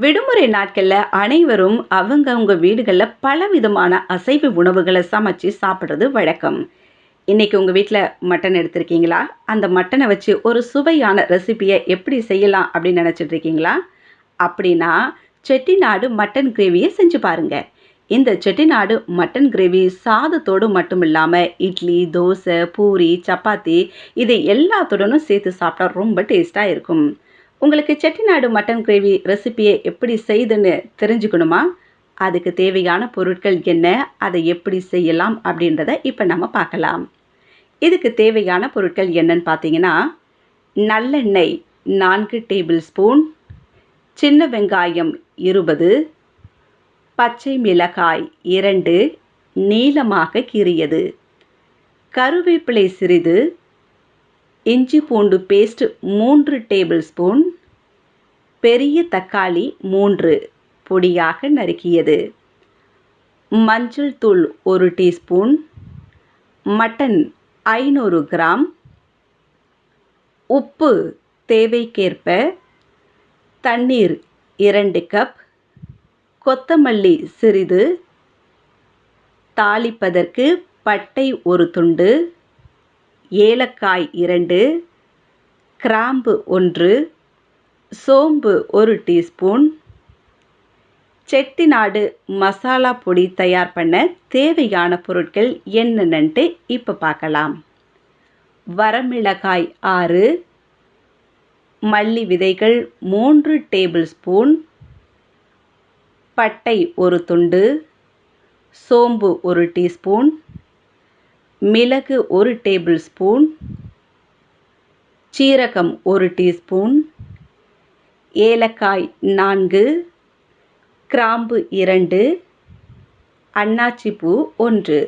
விடுமுறை நாட்கள்ல அனைவரும் அவங்கவங்க வீடுகள்ல பலவிதமான அசைவ உணவுகளை சமைச்சு சாப்பிடுறது வழக்கம். இன்னைக்கு உங்க வீட்ல மட்டன் எடுத்திருக்கீங்களா? அந்த மட்டனை வச்சு ஒரு சுவையான ரெசிபியை எப்படி செய்யலாம் அப்படின்னு நினைச்சிட்டு இருக்கீங்களா? அப்படின்னா செட்டிநாடு மட்டன் கிரேவியை செஞ்சு பாருங்க. இந்த செட்டிநாடு மட்டன் கிரேவி சாதத்தோடு மட்டும் இல்லாம இட்லி, தோசை, பூரி, சப்பாத்தி இது எல்லாத்துடனும் சேர்த்து சாப்பிட்டா ரொம்ப டேஸ்டா இருக்கும். உங்களுக்கு செட்டிநாடு மட்டன் கிரேவி ரெசிபியை எப்படி செய்யுதுன்னு தெரிஞ்சுக்கணுமா? அதுக்கு தேவையான பொருட்கள் என்ன? அதை எப்படி செய்யலாம் அப்படின்றத இப்போ நம்ம பார்க்கலாம். இதுக்கு தேவையான பொருட்கள் என்னன்னு பார்த்தீங்கன்னா, நல்லெண்ணெய் 4 டேபிள் ஸ்பூன், சின்ன வெங்காயம் 20, பச்சை மிளகாய் 2 நீளமாக கீறியது, கருவேப்பிலை சிறிது, இஞ்சி பூண்டு பேஸ்ட் 3 டேபிள் ஸ்பூன், பெரிய தக்காளி 3 பொடியாக நறுக்கியது, மஞ்சள் தூள் 1 டீஸ்பூன், மட்டன் 500 கிராம், உப்பு தேவைக்கேற்ப, தண்ணீர் 2 கப், கொத்தமல்லி சிறிது, தாளிப்பதற்கு பட்டை 1 துண்டு, ஏலக்காய் 2, கிராம்பு 1, சோம்பு 1 டீஸ்பூன். செட்டிநாடு மசாலா பொடி தயார் பண்ண தேவையான பொருட்கள் என்னென்னட்டு இப்போ பார்க்கலாம். வரமிளகாய் 6, மல்லி விதைகள் 3 டேபிள் ஸ்பூன், பட்டை 1 துண்டு, சோம்பு 1 டீஸ்பூன், மிளகு 1 டேபிள் ஸ்பூன், சீரகம் 1 டீஸ்பூன், ஏலக்காய் 4, கிராம்பு 2, அன்னாச்சிப்பூ 1.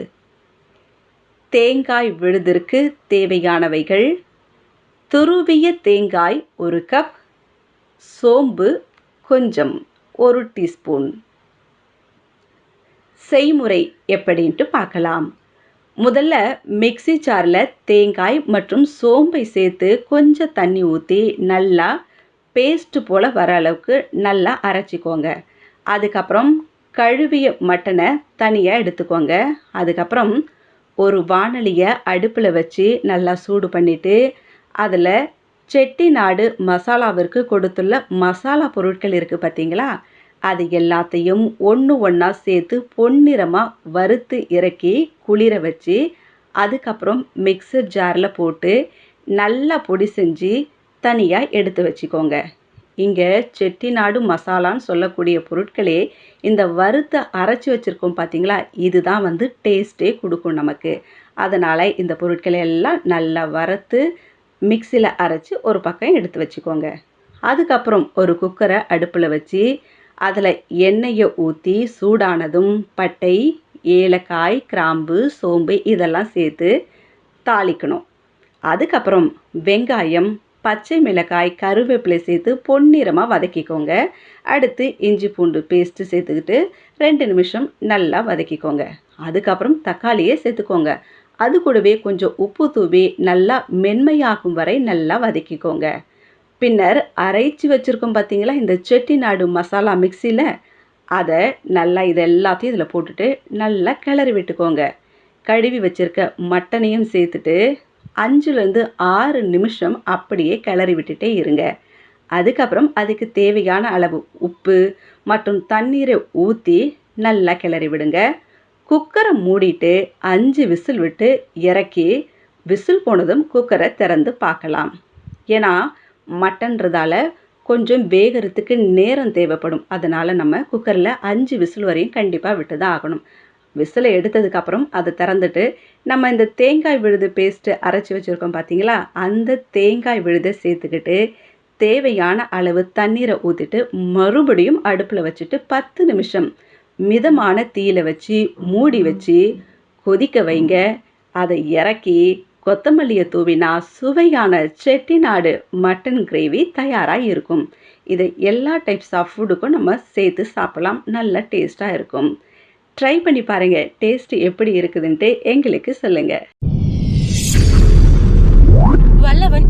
தேங்காய் விழுதிற்கு தேவையானவைகள்: துருவிய தேங்காய் 1 கப், சோம்பு கொஞ்சம் 1 டீஸ்பூன். செய்முறை எப்படின்ட்டு பார்க்கலாம். முதல்ல மிக்ஸி ஜாரில் தேங்காய் மற்றும் சோம்பை சேர்த்து கொஞ்சம் தண்ணி ஊற்றி நல்லா பேஸ்ட்டு போல் வர அளவுக்கு நல்லா அரைச்சிக்கோங்க. அதுக்கப்புறம் கழுவிய மட்டனை தனியாக எடுத்துக்கோங்க. அதுக்கப்புறம் ஒரு வாணலியை அடுப்பில் வச்சு நல்லா சூடு பண்ணிவிட்டு அதில் செட்டிநாடு மசாலாவிற்கு கொடுத்துள்ள மசாலா பொருட்கள் இருக்குது பார்த்தீங்களா, அது எல்லாத்தையும் ஒன்று ஒன்றா சேர்த்து பொன்னிறமாக வறுத்து இறக்கி குளிர வச்சு அதுக்கப்புறம் மிக்சர் ஜாரில் போட்டு நல்லா பொடி செஞ்சு தனியாக எடுத்து வச்சுக்கோங்க. இங்கே செட்டிநாடு மசாலான்னு சொல்லக்கூடிய பொருட்களே இந்த வறுத்த அரைச்சி வச்சுருக்கோம் பார்த்தீங்களா, இதுதான் டேஸ்ட்டே கொடுக்கும் நமக்கு. அதனால் இந்த பொருட்களை எல்லாம் நல்லா வறுத்து மிக்சியில் அரைச்சி ஒரு பக்கம் எடுத்து வச்சுக்கோங்க. அதுக்கப்புறம் ஒரு குக்கரை அடுப்பில் வச்சு அதில் எண்ணெயை ஊற்றி சூடானதும் பட்டை, ஏலக்காய், கிராம்பு, சோம்பு இதெல்லாம் சேர்த்து தாளிக்கணும். அதுக்கப்புறம் வெங்காயம், பச்சை மிளகாய், கருவேப்பிலை சேர்த்து பொன்னிறமாக வதக்கிக்கோங்க. அடுத்து இஞ்சி பூண்டு பேஸ்ட்டு சேர்த்துக்கிட்டு 2 நிமிஷம் நல்லா வதக்கிக்கோங்க. அதுக்கப்புறம் தக்காளியை சேர்த்துக்கோங்க. அது கூடவே கொஞ்சம் உப்பு தூவி நல்லா மென்மையாகும் வரை நல்லா வதக்கிக்கோங்க. பின்னர் அரைச்சி வச்சுருக்கோம் பார்த்தீங்களா இந்த செட்டிநாடு மசாலா மிக்சியில், அதை நல்லா இது எல்லாத்தையும் இதில் போட்டுட்டு நல்லா கிளறி விட்டுக்கோங்க. கழுவி வச்சுருக்க மட்டனையும் சேர்த்துட்டு 5லேருந்து 6 நிமிஷம் அப்படியே கிளறி விட்டுட்டே இருங்க. அதுக்கப்புறம் அதுக்கு தேவையான அளவு உப்பு மற்றும் தண்ணீரை ஊற்றி நல்லா கிளறி விடுங்க. குக்கரை மூடிட்டு 5 விசில் விட்டு இறக்கி விசில் போனதும் குக்கரை திறந்து பார்க்கலாம். ஏன்னா மட்டன்றதால கொஞ்சம் வேகிறதுக்கு நேரம் தேவைப்படும். அதனால் நம்ம குக்கரில் 5 விசில் வரையும் கண்டிப்பாக விட்டு தான் ஆகணும். விசிலை எடுத்ததுக்கப்புறம் அதை திறந்துட்டு நம்ம இந்த தேங்காய் விழுது பேஸ்ட்டு அரைச்சி வச்சுருக்கோம் பார்த்தீங்களா, அந்த தேங்காய் விழுதை சேர்த்துக்கிட்டு தேவையான அளவு தண்ணீரை ஊற்றிட்டு மறுபடியும் அடுப்பில் வச்சுட்டு 10 நிமிஷம் மிதமான தீயில வச்சு மூடி வச்சு கொதிக்க வைங்க. அதை இறக்கி கொத்தமல்லியை தூவினா சுவையான செட்டிநாடு மட்டன் கிரேவி தயாராக இருக்கும். இதை எல்லா டைப்ஸ் ஆஃப் ஃபுட்டுக்கும் நம்ம சேர்த்து சாப்பிடலாம். நல்ல டேஸ்ட்டாக இருக்கும். ட்ரை பண்ணி பாருங்கள். டேஸ்ட் எப்படி இருக்குதுன்ட்டு எங்களுக்கு சொல்லுங்கள். வல்லவன்